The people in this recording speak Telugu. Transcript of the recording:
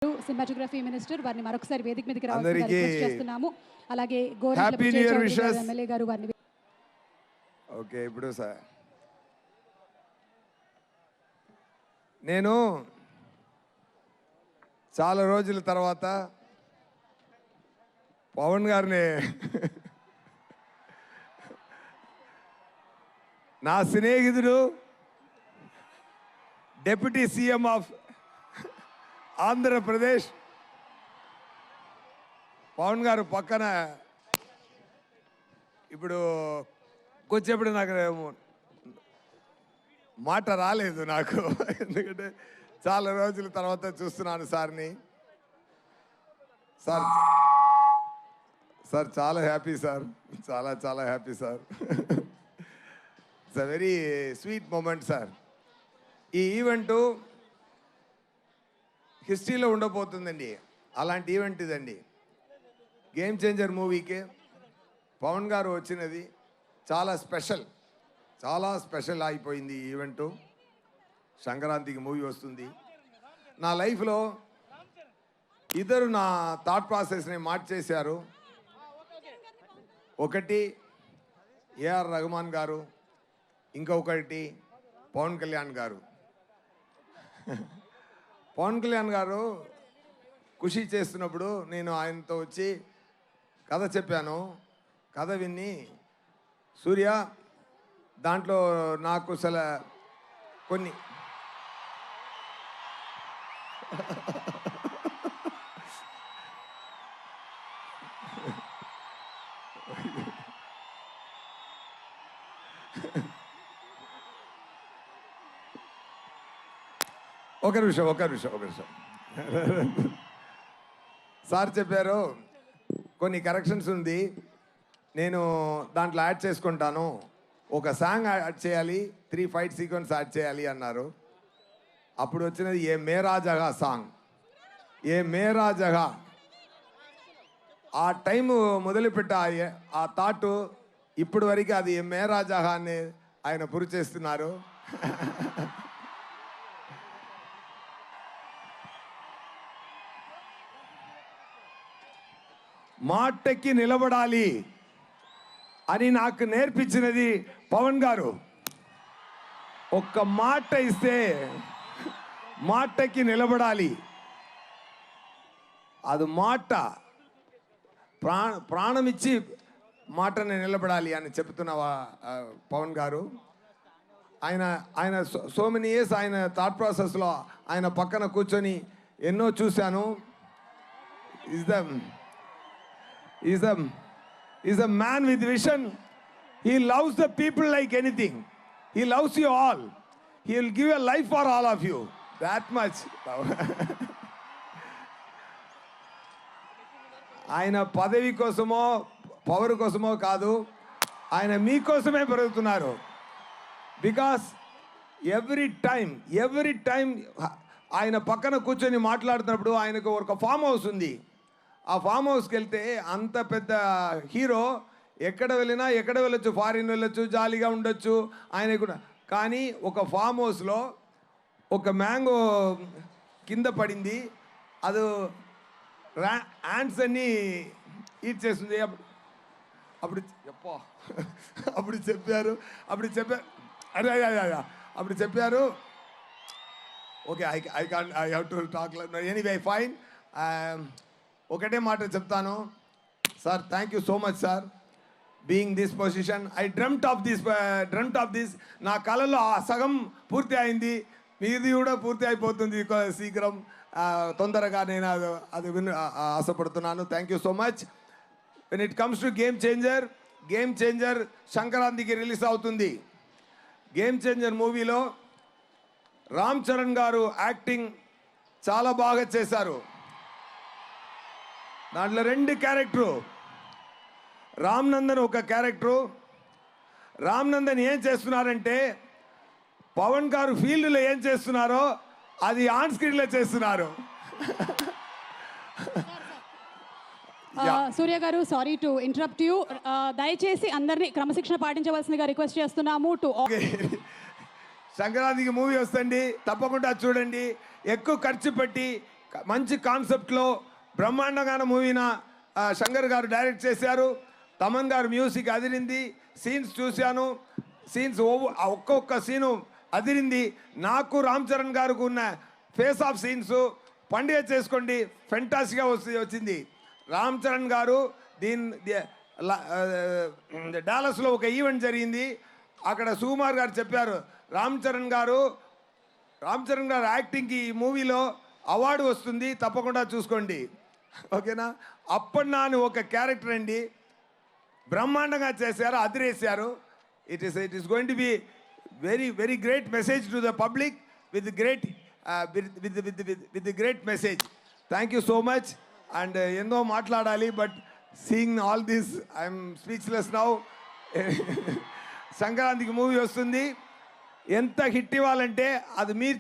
సినిమాటోగ్రఫీ మినిస్టర్ వారిని మరొకసారి వేదిక మీదకి అందరికీ రావాలని రిక్వెస్ట్ చేస్తున్నాము. అలాగే happy new year wishes MLA గారు వారిని. ఓకే, ఇప్పుడు సార్ నేను చాలా రోజుల తర్వాత పవన్ గారిని నా స్నేహితుడు deputy CM of Andhra Pradesh Pawan గారు పక్కన ఇప్పుడు కూర్చేప్పుడు నాకు మాట రాలేదు నాకు, ఎందుకంటే చాలా రోజుల తర్వాత చూస్తున్నాను సార్ని. సార్ సార్ చాలా హ్యాపీ సార్, చాలా చాలా happy sir. It's a very sweet moment sir. ఈ ఈవెంటు హిస్టరీలో ఉండబోతుందండి. అలాంటి ఈవెంట్ ఇదండి. గేమ్ చేంజర్ మూవీకి పవన్ గారు వచ్చినది చాలా స్పెషల్, చాలా స్పెషల్ అయిపోయింది ఈ ఈవెంటు. సంక్రాంతికి మూవీ వస్తుంది. నా లైఫ్లో ఇద్దరు నా థాట్ ప్రాసెస్ని మార్చేశారు. ఒకటి ఏఆర్ రెహమాన్ గారు, ఇంకొకటి పవన్ కళ్యాణ్ గారు. పవన్ కళ్యాణ్ గారు ఖుషి చేస్తున్నప్పుడు నేను ఆయనతో వచ్చి కథ చెప్పాను. కథ విని సూర్య దాంట్లో నాకు అసలు కొన్ని ఒక నిమిషం సార్ చెప్పారు కొన్ని కరెక్షన్స్ ఉంది, నేను దాంట్లో యాడ్ చేసుకుంటాను, ఒక సాంగ్ యాడ్ చేయాలి, 3 ఫైట్ సీక్వెన్స్ యాడ్ చేయాలి అన్నారు. అప్పుడు వచ్చినది ఏ మేరా జగా సాంగ్. ఏ మేరా జగా ఆ టైము మొదలుపెట్ట ఆ థాట్ ఇప్పటి వరకు అది ఏ మేరా జగా అని ఆయన పురి చేస్తున్నారు. మాటకి నిలబడాలి అని నాకు నేర్పించినది పవన్ గారు. ఒక్క మాట ఇస్తే మాటకి నిలబడాలి. అది మాట ప్రాణం ఇచ్చి మాటని నిలబడాలి అని చెప్తున్న పవన్ గారు. ఆయన సో మెనీ ఇయర్స్ ఆయన థాట్ ప్రాసెస్లో ఆయన పక్కన కూర్చొని ఎన్నో చూశాను. He's a man with vision. He loves the people like anything. He loves you all. He will give a life for all of you. That much. ఆయన పదవి కోసమో పవర్ కోసమో కాదు, ఆయన మీకోసమే పెరుగుతున్నారు. బికాస్ ఎవ్రీ టైం ఆయన పక్కన కూర్చొని మాట్లాడుతున్నప్పుడు ఆయనకు ఒక ఫామ్ హౌస్ ఉంది. ఆ ఫామ్ హౌస్కి వెళ్తే అంత పెద్ద హీరో ఎక్కడ వెళ్ళొచ్చు, ఫారిన్ వెళ్ళొచ్చు, జాలీగా ఉండొచ్చు ఆయన కూడా. కానీ ఒక ఫామ్ హౌస్లో ఒక మ్యాంగో కింద పడింది, అది యాంట్స్ అన్నీ ఈట్ చేస్తుంది. అప్పుడు చెప్పారు okay, I have to talk anyway fine. ఒకటే మాట చెప్తాను sir, thank you so much sir being this position. I dreamt of this. నా కళలో ఆ సగం పూర్తి అయింది, మీది కూడా పూర్తి అయిపోతుంది శీఘ్రం, తొందరగా. నేను అది ఆశపడుతున్నాను. Thank you so much. When it comes to game changer సంక్రాంతికి రిలీజ్ అవుతుంది. గేమ్ చేంజర్ మూవీలో రామ్ చరణ్ గారు యాక్టింగ్ చాలా బాగా చేశారు. దాంట్లో 2 క్యారెక్టరు. రామ్ నందన్ ఒక క్యారెక్టరు. రామ్ నందన్ ఏం చేస్తున్నారంటే పవన్ గారు ఫీల్డ్లో ఏం చేస్తున్నారో అది ఆన్ స్క్రీన్లో చేస్తున్నారు. సూర్య గారు, సారీ టు ఇంటరప్ట్ యూ. దయచేసి అందరినీ క్రమశిక్షణ పాటించవలసిందిగా రిక్వెస్ట్ చేస్తున్నాము. సంక్రాంతికి మూవీ వస్తుంది, తప్పకుండా చూడండి. ఎక్కువ ఖర్చు పెట్టి మంచి కాన్సెప్ట్లో బ్రహ్మాండంగా మూవీన శంకర్ గారు డైరెక్ట్ చేశారు. తమన్ గారు మ్యూజిక్ అదిరింది. సీన్స్ చూశాను, సీన్స్ ఒక్కొక్క సీను అదిరింది. నాకు రామ్ చరణ్ గారికి ఉన్న ఫేస్ ఆఫ్ సీన్స్ పండుగ చేసుకోండి ఫెంటాస్టిక్గా వచ్చింది. రామ్ చరణ్ గారు డాలస్లో ఒక ఈవెంట్ జరిగింది. అక్కడ సుకుమార్ గారు చెప్పారు, రామ్ చరణ్ గారు యాక్టింగ్కి ఈ మూవీలో అవార్డు వస్తుంది, తప్పకుండా చూసుకోండి, ఓకేనా. అప్పటి నాని ఒక క్యారెక్టర్ అండి, బ్రహ్మాండంగా చేశారు, అదిరేశారు. It is going to be very great message to the public with great message. Thank you so much. And ఎన్నో మాట్లాడాలి, but seeing all this I'm speechless now. సంక్రాంతికి మూవీ వస్తుంది, ఎంత హిట్ ఇవ్వాలంటే అది మీరు